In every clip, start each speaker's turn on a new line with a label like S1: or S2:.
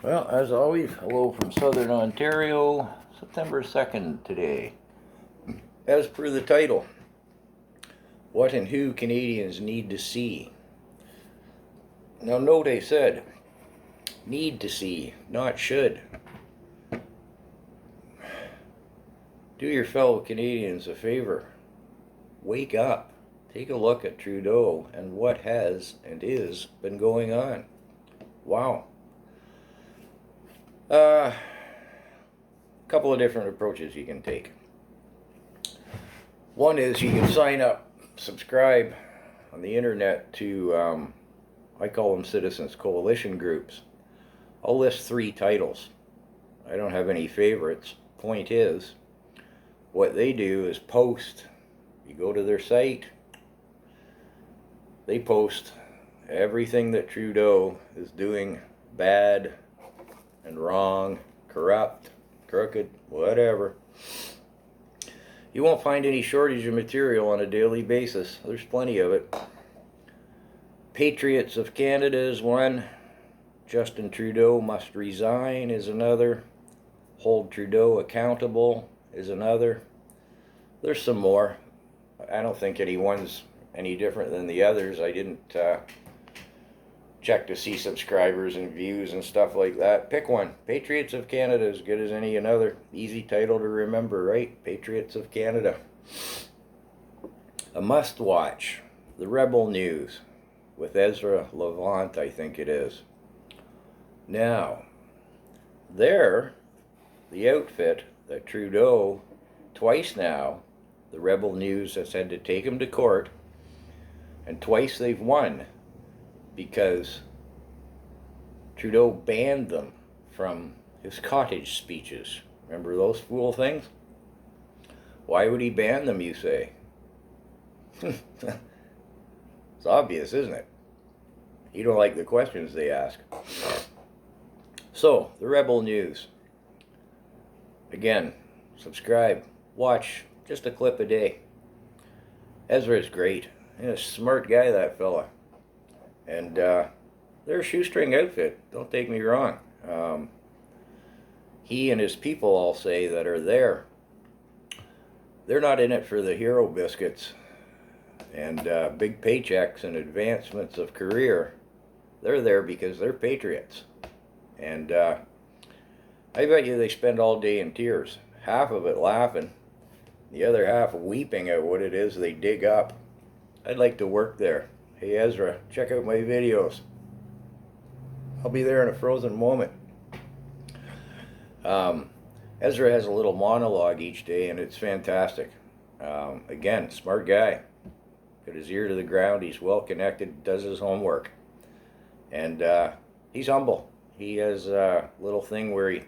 S1: Well, as always, hello from Southern Ontario, September 2nd today. As per the title, what and who Canadians need to see. Now, note I said, need to see, not should. Do your fellow Canadians a favor. Wake up. Take a look at Trudeau and what has and is been going on. Wow. Couple of different approaches you can take. One is you can sign up, subscribe on the internet to, I call them Citizens Coalition groups. I'll list 3 titles. I don't have any favorites. Point is, what they do is post. You go to their site, they post everything that Trudeau is doing bad and wrong, corrupt, crooked, whatever. You won't find any shortage of material on a daily basis. There's plenty of it. Patriots of Canada is one. Justin Trudeau must resign is another. Hold Trudeau accountable is another. There's some more. I don't think anyone's any different than the others. I didn't check to see subscribers and views and stuff like that. Pick one. Patriots of Canada, as good as any another. Easy title to remember, right? Patriots of Canada. A must watch. The Rebel News with Ezra Levant, I think it is. Now, they're the outfit that Trudeau, twice now, the Rebel News has had to take him to court, and twice they've won because Trudeau banned them from his cottage speeches. Remember those fool things? Why would he ban them, you say? It's obvious, isn't it? You don't like the questions they ask. So, the Rebel News. Again, subscribe, watch just a clip a day. Ezra's great. He's a smart guy, that fella. And they're a shoestring outfit, don't take me wrong. He and his people, I'll say, that are there, they're not in it for the hero biscuits and big paychecks and advancements of career. They're there because they're patriots. And I bet you they spend all day in tears, half of it laughing, the other half weeping at what it is they dig up. I'd like to work there. Hey Ezra, check out my videos. I'll be there in a frozen moment. Ezra has a little monologue each day and it's fantastic. Again, smart guy. Got his ear to the ground, he's well connected, does his homework. And he's humble. He has a little thing where he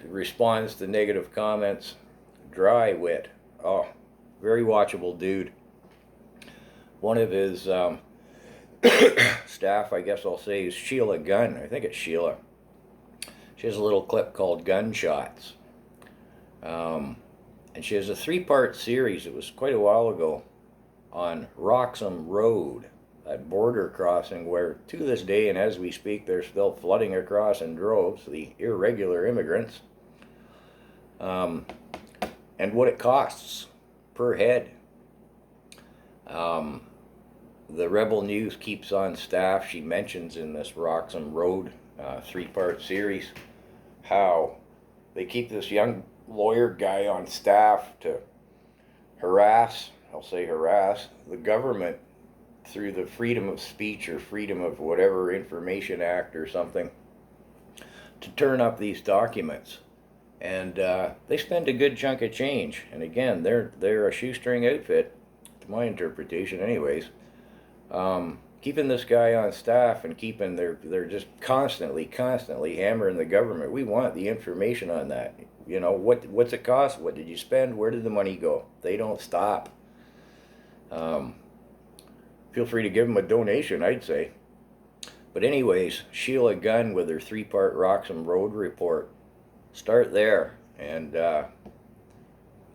S1: responds to negative comments. Dry wit. Oh, very watchable dude. One of his staff, I guess I'll say, is Sheila Gunn. I think it's Sheila. She has a little clip called Gunshots. And she has a 3-part series. It was quite a while ago on Roxham Road, that border crossing where to this day and as we speak they're still flooding across in droves, the irregular immigrants. And what it costs per head. The Rebel News keeps on staff. She mentions in this Roxham Road 3-part series how they keep this young lawyer guy on staff to harass, I'll say harass, the government through the freedom of speech or freedom of whatever information act or something to turn up these documents. And they spend a good chunk of change. And again, they're a shoestring outfit, to my interpretation anyways. Keeping this guy on staff and keeping they're just constantly hammering the government. We want the information on that. You know, what's it cost? What did you spend? Where did the money go? They don't stop. Feel free to give them a donation, I'd say. But anyways, Sheila Gunn with her 3-part Roxham Road report. Start there, and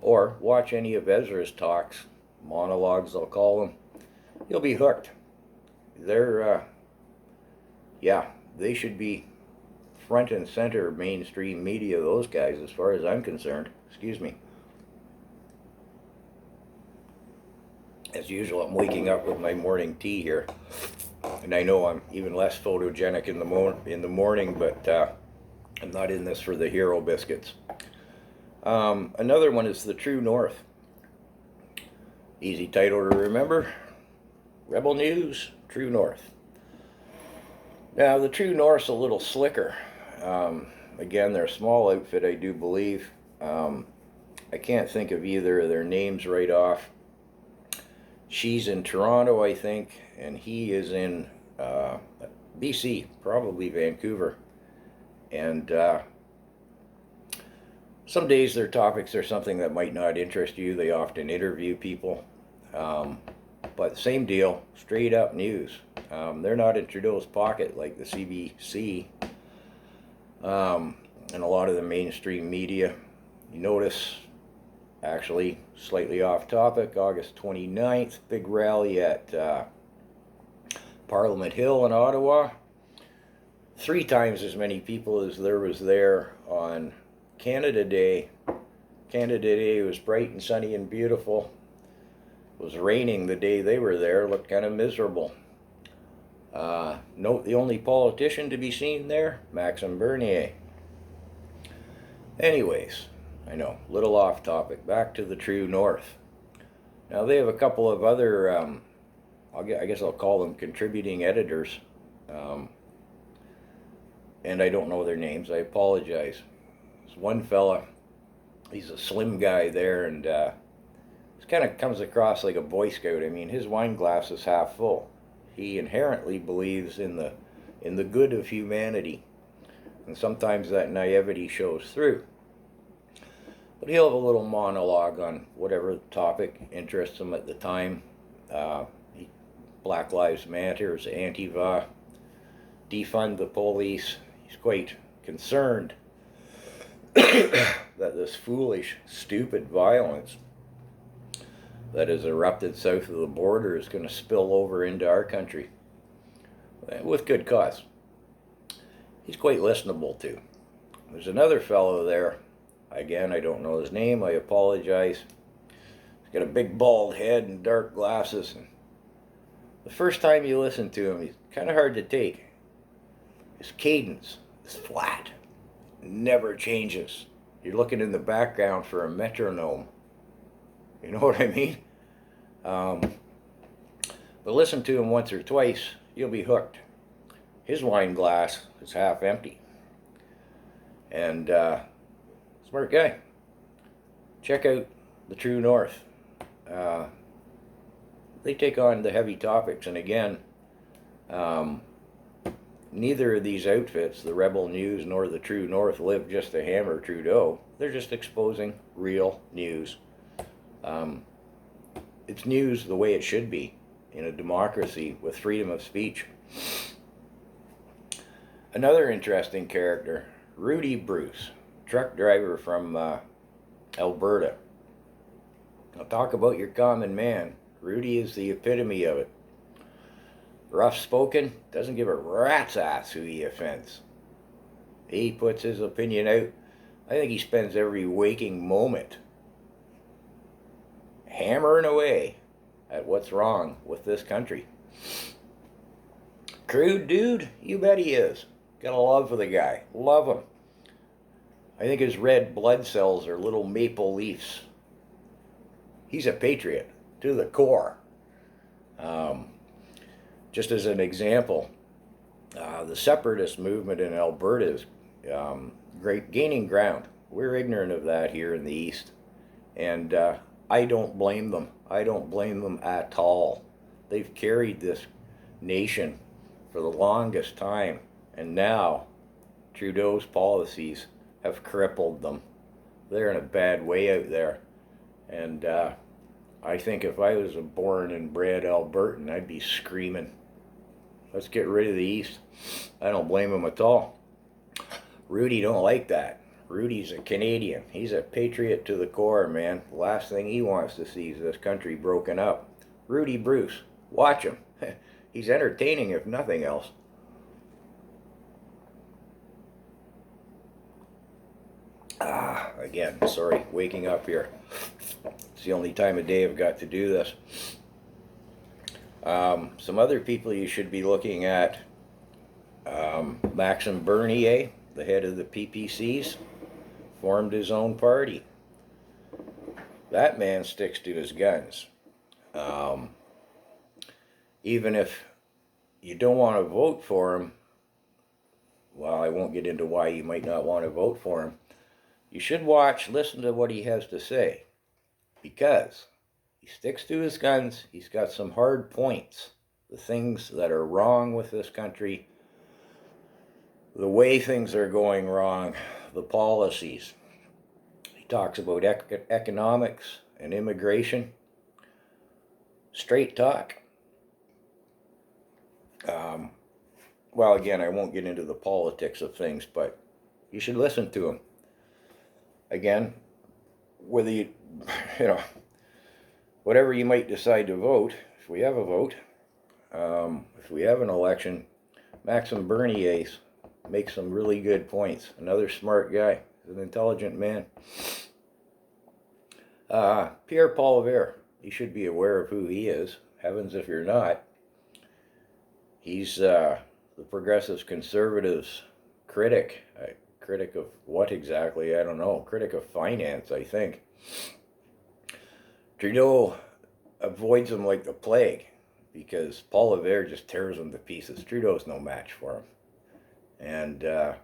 S1: or watch any of Ezra's talks, monologues I'll call them. You'll be hooked. They're yeah, They should be front and center mainstream media, those guys, as far as I'm concerned. Excuse me. As usual, I'm waking up with my morning tea here. And I know I'm even less photogenic in the morning, but I'm not in this for the hero biscuits. Another one is the True North. Easy title to remember. Rebel News, True North. Now, the True North's a little slicker. Again, they're a small outfit, I do believe. I can't think of either of their names right off. She's in Toronto, I think, and he is in BC, probably Vancouver. And some days their topics are something that might not interest you. They often interview people. But same deal, straight up news. They're not in Trudeau's pocket like the CBC and a lot of the mainstream media. You notice, actually, slightly off topic, August 29th, big rally at Parliament Hill in Ottawa. 3 times as many people as there was there on Canada Day. Canada Day was bright and sunny and beautiful. It was raining the day they were there, looked kind of miserable. Note the only politician to be seen there, Maxime Bernier. Anyways, I know, little off topic. Back to the True North. Now they have a couple of other, I guess I'll call them contributing editors. And I don't know their names, I apologize. There's one fella, he's a slim guy there, and he kind of comes across like a Boy Scout. I mean, his wine glass is half full. He inherently believes in the good of humanity, and sometimes that naivety shows through. But he'll have a little monologue on whatever topic interests him at the time. Black Lives Matter, Antifa, defund the police. He's quite concerned that this foolish, stupid violence that has erupted south of the border is going to spill over into our country, with good cause. He's quite listenable to. There's another fellow there, again, I don't know his name, I apologize. He's got a big bald head and dark glasses, and the first time you listen to him, he's kind of hard to take. His cadence is flat, never changes. You're looking in the background for a metronome. You know what I mean? But listen to him once or twice, you'll be hooked. His wine glass is half empty. And smart guy. Check out the True North. They take on the heavy topics, and again, neither of these outfits, the Rebel News nor the True North, live just to hammer Trudeau. They're just exposing real news. It's news the way it should be in a democracy with freedom of speech. Another interesting character, Rudy Bruce, truck driver from Alberta. Now talk about your common man. Rudy is the epitome of it. Rough spoken, doesn't give a rat's ass who he offends. He puts his opinion out. I think he spends every waking moment hammering away at what's wrong with this country. Crude dude, you bet he is. Got a love for the guy. Love him. I think his red blood cells are little maple leafs. He's a patriot to the core. Just as an example, the separatist movement in Alberta is gaining ground. We're ignorant of that here in the East. And I don't blame them. I don't blame them at all. They've carried this nation for the longest time. And now Trudeau's policies have crippled them. They're in a bad way out there. And I think if I was a born and bred Albertan, I'd be screaming, let's get rid of the East. I don't blame him at all. Rudy don't like that. Rudy's a Canadian. He's a patriot to the core, man. The last thing he wants to see is this country broken up. Rudy Bruce, watch him. He's entertaining if nothing else. Again, sorry, waking up here. It's the only time of day I've got to do this. Some other people you should be looking at. Maxime Bernier, the head of the PPCs, formed his own party. That man sticks to his guns. Even if you don't want to vote for him, well, I won't get into why you might not want to vote for him. You should listen to what he has to say, because he sticks to his guns. He's got some hard points. The things that are wrong with this country, the way things are going wrong, the policies. He talks about economics and immigration. Straight talk. Well, again, I won't get into the politics of things, but you should listen to him. Again, whether you know, whatever you might decide to vote, if we have a vote, if we have an election, Maxime Bernier makes some really good points. Another smart guy, an intelligent man. Pierre Poilievre, you should be aware of who he is. Heavens if you're not. He's the Progressive Conservatives critic. Critic of what exactly? I don't know. Critic of finance, I think. Trudeau avoids him like the plague because Poilievre just tears him to pieces. Trudeau's no match for him. And well,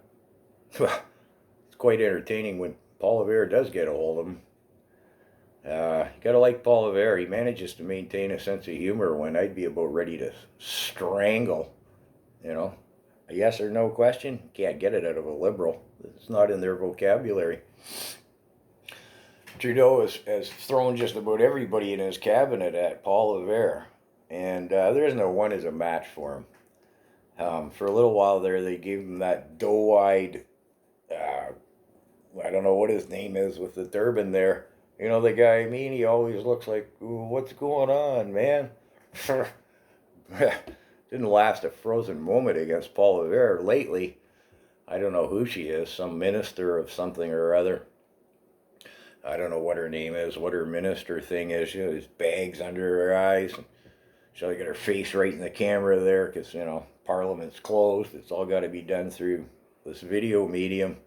S1: it's quite entertaining when Poilievre does get a hold of him. You gotta like Poilievre. He manages to maintain a sense of humor when I'd be about ready to strangle. You know, a yes or no question, can't get it out of a Liberal. It's not in their vocabulary. Trudeau has thrown just about everybody in his cabinet at Poilievre, and there isn't no one as a match for him. For a little while there, they gave him that doe-eyed, I don't know what his name is with the turban there. You know the guy I mean? He always looks like, what's going on, man? Didn't last a frozen moment against Poilievre lately. I don't know who she is, some minister of something or other. I don't know what her name is, what her minister thing is. You know, these bags under her eyes. She'll get her face right in the camera there because, you know, Parliament's closed. It's all got to be done through this video medium.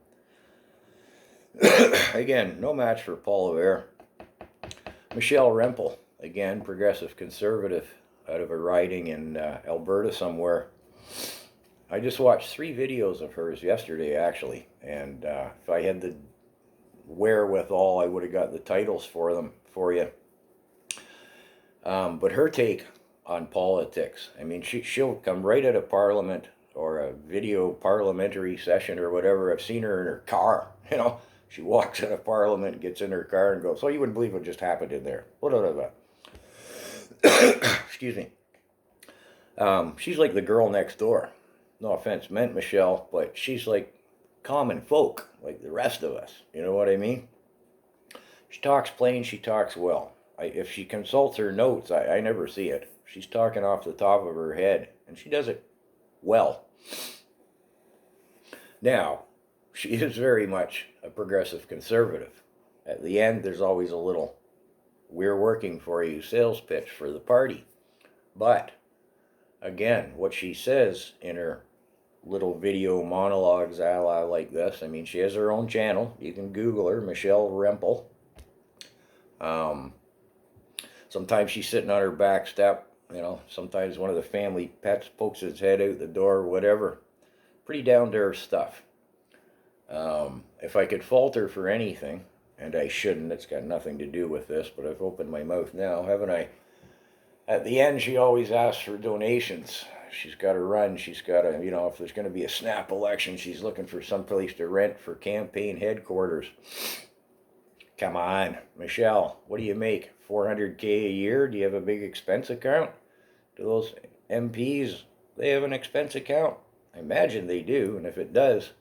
S1: Again, no match for Poilievre. Michelle Rempel, again, Progressive Conservative, out of a riding in Alberta somewhere. I just watched 3 videos of hers yesterday, actually, and if I had the wherewithal, I would have got the titles for them for you. But her take on politics, I mean, she'll come right out of Parliament or a video parliamentary session or whatever. I've seen her in her car, you know. She walks out of Parliament, gets in her car and goes, oh, you wouldn't believe what just happened in there. Excuse me. She's like the girl next door. No offense meant, Michelle, but she's like common folk, like the rest of us. You know what I mean? She talks plain, she talks well. If she consults her notes, I never see it. She's talking off the top of her head, and she does it well. Now, she is very much a Progressive Conservative. At the end, there's always a little, we're working for you sales pitch for the party. But, again, what she says in her little video monologues a la like this, I mean, she has her own channel. You can Google her, Michelle Rempel. Sometimes she's sitting on her back step, you know, sometimes one of the family pets pokes its head out the door, whatever. Pretty down-to-earth stuff. If I could fault her for anything, and I shouldn't, it's got nothing to do with this, but I've opened my mouth now, haven't I? At the end, she always asks for donations. She's got to run. She's got to, you know, if there's going to be a snap election, she's looking for some place to rent for campaign headquarters. Come on, Michelle, what do you make? $400K a year? Do you have a big expense account? Do those MPs, they have an expense account? I imagine they do, and if it does,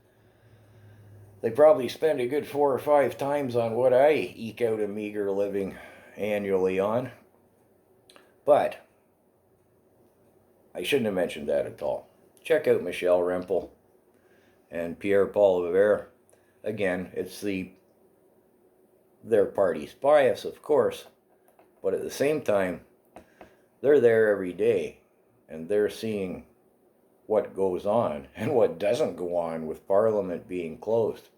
S1: they probably spend a good 4 or 5 times on what I eke out a meager living annually on. But I shouldn't have mentioned that at all. Check out Michelle Rempel and Pierre Poilievre. Again, it's the their party's bias, of course, but at the same time, they're there every day, and they're seeing what goes on and what doesn't go on with Parliament being closed.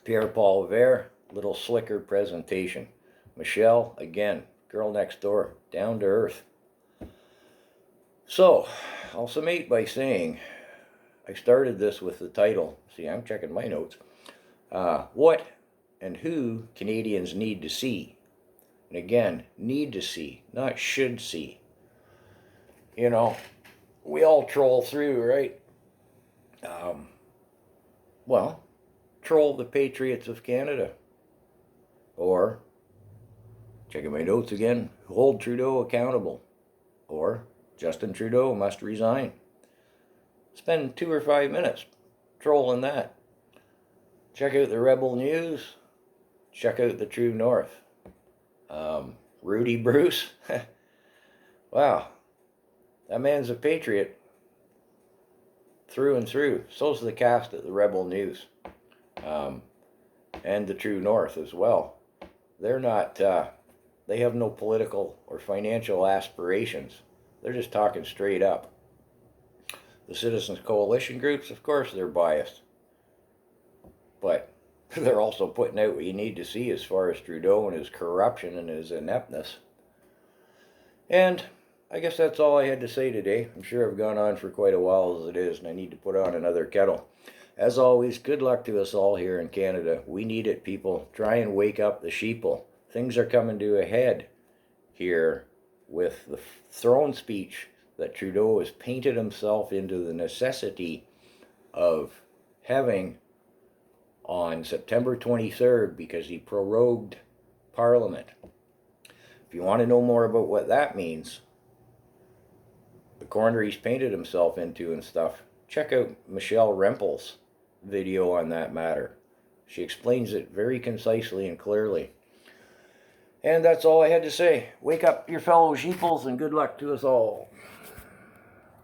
S1: Pierre-Paul Vert, little slicker presentation. Michelle, again, girl next door, down to earth. So, I'll summate by saying, I started this with the title. See, I'm checking my notes. What and who Canadians need to see. And again, need to see, not should see. You know, we all troll through, right? Well, troll the Patriots of Canada. Or, checking my notes again, hold Trudeau accountable. Or, Justin Trudeau must resign. Spend 2 or 5 minutes trolling that. Check out the Rebel News. Check out the True North. Rudy Bruce. Wow. That man's a patriot. Through and through. So's the cast at the Rebel News. And the True North as well. They're not, they have no political or financial aspirations. They're just talking straight up. The Citizens Coalition groups, of course, they're biased. But they're also putting out what you need to see as far as Trudeau and his corruption and his ineptness. And I guess that's all I had to say today. I'm sure I've gone on for quite a while as it is, and I need to put on another kettle. As always, good luck to us all here in Canada. We need it, people. Try and wake up the sheeple. Things are coming to a head here with the throne speech that Trudeau has painted himself into the necessity of having on September 23rd because he prorogued Parliament. If you want to know more about what that means, the corner he's painted himself into and stuff, check out Michelle Rempel's video on that matter. She explains it very concisely and clearly. And that's all I had to say. Wake up your fellow sheeples and good luck to us all.